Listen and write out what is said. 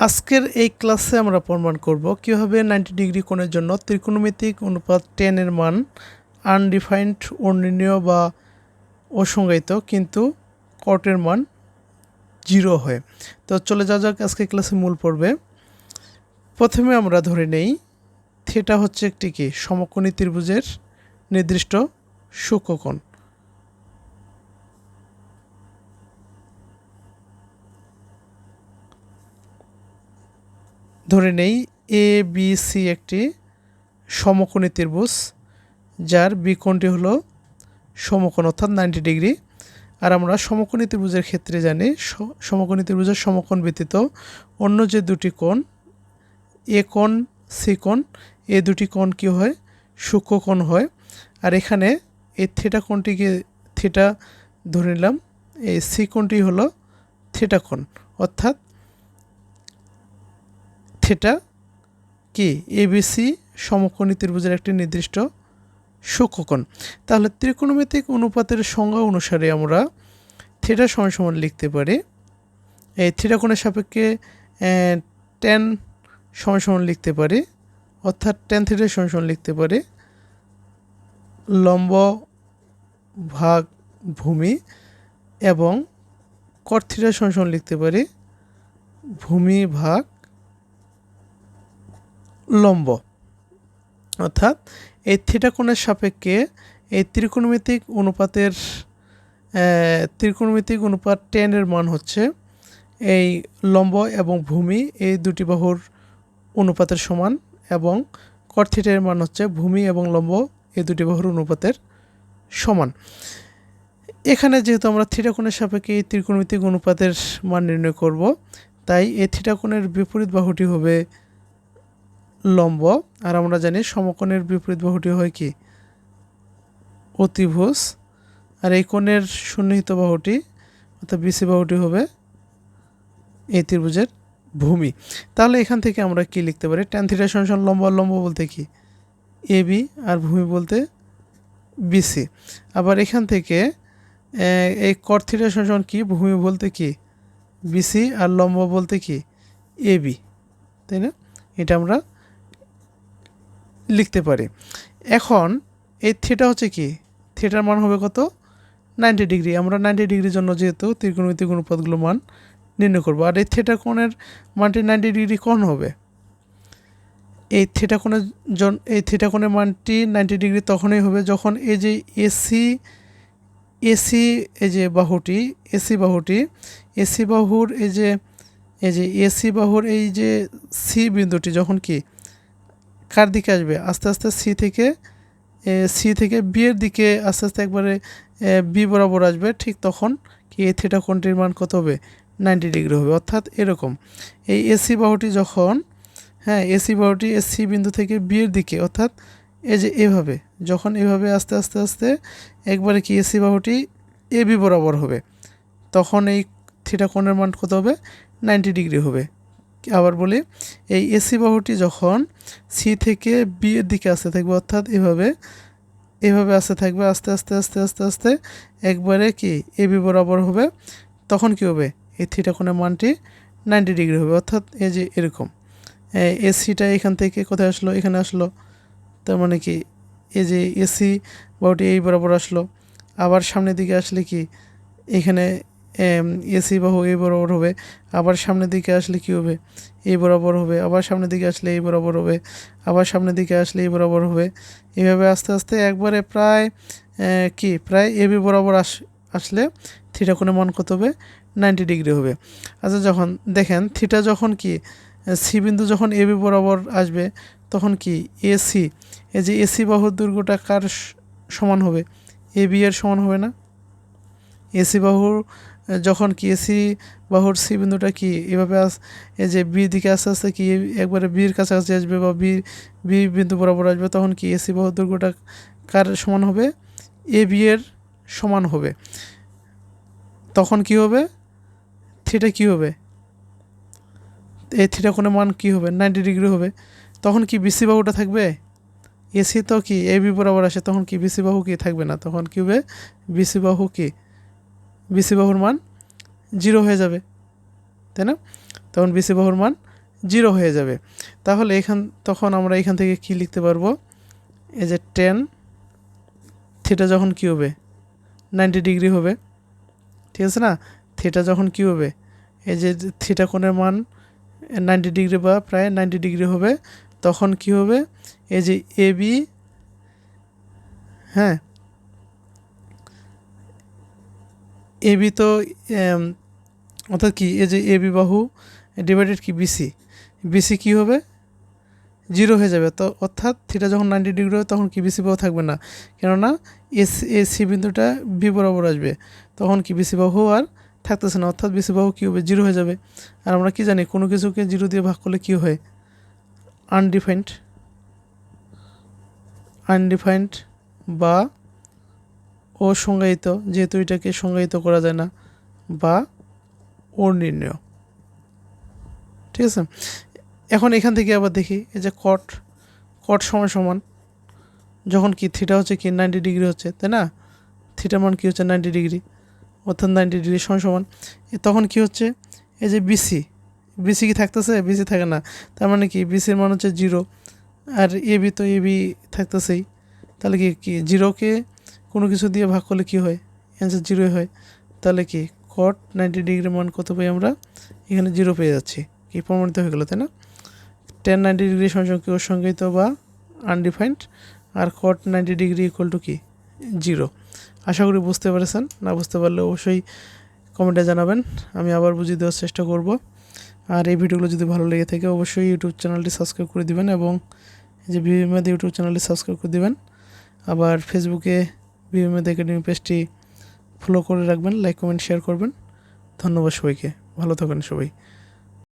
আজকের এই ক্লাসে আমরা প্রমাণ করব কিভাবে 90 ডিগ্রি কোণের জন্য ত্রিকোণমিতিক অনুপাত tan এর মান আনডিফাইন্ড অনির্ণেয় বা অসংজ্ঞায়িত কিন্তু cot এর মান 0 হয়। তো চলে যাওয়া যাক আজকে ক্লাসে মূল পর্বে। প্রথমে আমরা ধরে নেই থিটা হচ্ছে একটি কি সমকোণী ত্রিভুজের নির্দিষ্ট সূক্ষ্মকোণ। ধরে নেই এ বি সি একটি সমকোণী ত্রিভুজ যার বিকোণটি হলো সমকোণ অর্থাৎ 90 ডিগ্রি। আর আমরা সমকোণী ত্রিভুজের ক্ষেত্রে জানি সমকোণী ত্রিভুজের সমকোণ ব্যতীত অন্য যে দুটি কোণ এ কোণ সি কোণ এই দুটি কোণ কি হয় সূক্ষ্মকোণ হয়। আর এখানে এই থিটা কোণটিকে থিটা ধরে নিলাম, এই সি কোণটি হলো থিটা কোণ অর্থাৎ থিটা কি এবিসি সমকোণী ত্রিভুজের একটি নির্দিষ্ট সূক্ষ্মকোণ। তাহলে ত্রিকোণমিতিক অনুপাতের সংজ্ঞা অনুসারে আমরা থিটা সমান সমান লিখতে পারি এই থিটা কোণের সাপেক্ষে tan সমান সমান লিখতে পারি অর্থাৎ tan থিটা সমান সমান লিখতে পারি লম্ব ভাগ ভূমি এবং cot থিটা সমান সমান লিখতে পারি ভূমি ভাগ লম্ব। অর্থাৎ এই থিটা কোণের সাপেক্ষে এই ত্রিকোণমিতিক অনুপাত tan এর মান হচ্ছে এই লম্ব এবং ভূমি এই দুটি বাহুর অনুপাতের সমান এবং cot থিটা এর মান হচ্ছে ভূমি এবং লম্ব এই দুটি বাহুর অনুপাতের সমান। এখানে যেহেতু আমরা থিটা কোণের সাপেক্ষে এই ত্রিকোণমিতিক অনুপাতের মান নির্ণয় করব, তাই এই থিটা কোণের বিপরীত বাহুটি হবে লম্ব। আর আমরা জানি সমকোণের বিপরীত বাহুটি হয় কি অতিভুজ। আর এই কোণের সন্নিহিত বাহুটি অর্থাৎ বিসি বাহুটি হবে এই ত্রিভুজের ভূমি। তাহলে এখান থেকে আমরা কি লিখতে পারি tan থিটা সমান লম্ব, আর লম্ব বলতে কি এবি আর ভূমি বলতে বিসি। আবার এখান থেকে এই cot থিটা সমান কি ভূমি বলতে কি বিসি আর লম্ব বলতে কি এবি, তাই না? এটা আমরা লিখতে পারি। এখন এই থিটা হচ্ছে কি থিটার মান হবে কত 90 ডিগ্রি। আমরা 90 ডিগ্রির জন্য যেহেতু ত্রিকোণমিতিক অনুপাতগুলো মান নির্ণয় করব, আর এই থিটা কোণের মানটি 90 ডিগ্রি কোণ হবে। এই থিটা কোণের মানটি 90 ডিগ্রি তখনই হবে যখন এই যে এসি এই যে বাহুটি এসি বাহুর এই যে এসি বাহুর এই যে সি বিন্দুটি যখন কি কার দিকে আসবে আস্তে আস্তে সি থেকে বি এর দিকে আস্তে আস্তে একবারে বি বরাবর আসবে, ঠিক তখন কি এই থিটা কোণটির মান কত হবে 90 ডিগ্রি হবে। অর্থাৎ এরকম এই এসি বাহুটি যখন এসি বিন্দু থেকে বি এর দিকে অর্থাৎ এই যে এভাবে যখন এভাবে আস্তে আস্তে আস্তে একবারে কি এসি বাহুটি এ বি বরাবর হবে, তখন এই থিটা কোণের মান কত হবে 90 ডিগ্রি হবে। আবার বলি এই এসি বাহুটি যখন সি থেকে বি এর দিকে আসতে থাকবে অর্থাৎ এভাবে আসতে থাকবে আস্তে আস্তে আস্তে আস্তে আস্তে একবারে কি এ বি বরাবর হবে, তখন কি হবে এই থিটা কোণের মানটি 90 ডিগ্রি হবে। অর্থাৎ এই যে এরকম এসিটা এখান থেকে কোথায় আসলো এখানে আসলো, তার মানে কি এই যে এসি বাহুটি এই বরাবর আসলো, আবার সামনের দিকে আসলে কি এখানে এসি বাহু এই বরাবর হবে, আবার সামনের দিকে আসলে কি হবে এই বরাবর হবে, আবার সামনের দিকে আসলে এই বরাবর হবে, আবার সামনের দিকে আসলে এই বরাবর হবে। এইভাবে আস্তে আস্তে একবারে প্রায় এবি বরাবর আসলে থিটা কোণের মান কত হবে 90 ডিগ্রি হবে। আচ্ছা যখন দেখেন থিটা যখন কি সি বিন্দু যখন এবি বরাবর আসবে তখন কি এসি এই যে এসি বাহুর দৈর্ঘ্যটা কার সমান হবে এবি এর সমান হবে না? এসি বাহুর যখন কি এসি বাহুর সি বিন্দুটা কি এভাবে এই যে বি দিকে আস্তে আস্তে কি একবারে বির কাছাকাছি আসবে বা বি বিন্দু বরাবর আসবে, তখন কি এসি বাহুর দৈর্ঘ্যটা কার সমান হবে এ বি এর সমান হবে। তখন কি হবে থিটা কি হবে এই থিটা কোণের মান কি হবে 90 ডিগ্রি হবে। তখন কি বিসি বাহুটা থাকবে? এসি তো কি এ বি বরাবর আসে, তখন কি বিসি বাহু কি থাকবে না, তখন কি হবে বিসি বাহুর মান 0 হয়ে যাবে, তাই না? তখন বিসি বাহুর মান জিরো হয়ে যাবে। তাহলে তখন আমরা এখান থেকে কি লিখতে পারবো, এই যে টেন থিটা যখন কী হবে 90 ডিগ্রি হবে, ঠিক আছে না। থিটা যখন কী হবে, এই যে থিটা কোণের মান 90 ডিগ্রি বা প্রায় 90 ডিগ্রি হবে, তখন কি হবে, এই যে এবি, হ্যাঁ এবি তো অর্থাৎ কি, এই যে এবি বাহু ডিভাইডেড কি বিসি, বিসি কী হবে জিরো হয়ে যাবে। তো অর্থাৎ থিটা যখন 90 ডিগ্রি হবে তখন কি বিসি বাহু থাকবে না, কেননা এসি বিন্দুটা বি বরাবর আসবে, তখন কি বিসি বাহু আর থাকতেছে না, অর্থাৎ বিসি বাহু কী হবে জিরো হয়ে যাবে। আর আমরা কি জানি কোনো কিছুকে জিরো দিয়ে ভাগ করলে কী হয়, আনডিফাইন্ড, আনডিফাইন্ড বা অসংজ্ঞায়িত, যেহেতু এটাকে সংজ্ঞায়িত করা যায় না, বা অনির্ণেয়, ঠিক আছে। এখন এখান থেকে আবার দেখি এই যে কট, কট সমান সমান যখন কি থিটা হচ্ছে কি 90 ডিগ্রি হচ্ছে, তাই না, থিটার মান কী হচ্ছে 90 ডিগ্রি, অর্থাৎ 90 ডিগ্রি সমান সমান তখন কি হচ্ছে, এই যে বিসি, বিসি কি থাকতেছে, বিসি থাকে না, তার মানে কি বিসির মান হচ্ছে জিরো, আর এবি তো এবি থাকতেছেই, তাহলে কি জিরোকে কোনো কিছু দিয়ে ভাগ করলে কি হয়, অ্যান্সার জিরোই হয়। তাহলে কি কট 90 ডিগ্রির মান কত পাই আমরা, এখানে জিরো পেয়ে যাচ্ছি, কি প্রমাণিত হয়ে গেলো, তাই না। টেন 90 ডিগ্রি সংখ্যা অসংজ্ঞায়িত বা আনডিফাইন্ড, আর কট 90 ডিগ্রি ইকুয়াল টু কি জিরো। আশা করি বুঝতে পেরেছেন, না বুঝতে পারলে অবশ্যই কমেন্টে জানাবেন, আমি আবার বুঝিয়ে দেওয়ার চেষ্টা করব। আর এই ভিডিওগুলো যদি ভালো লেগে থাকে অবশ্যই ইউটিউব চ্যানেলটি সাবস্ক্রাইব করে দিবেন, এবং যে বিএমএদ ইউটিউব চ্যানেলটি সাবস্ক্রাইব করে দিবেন। আবার ফেসবুকে বিএমএদ একাডেমি পেজটি ফলো করে রাখবেন, লাইক কমেন্ট শেয়ার করবেন। ধন্যবাদ সবাইকে, ভালো থাকেন সবাই।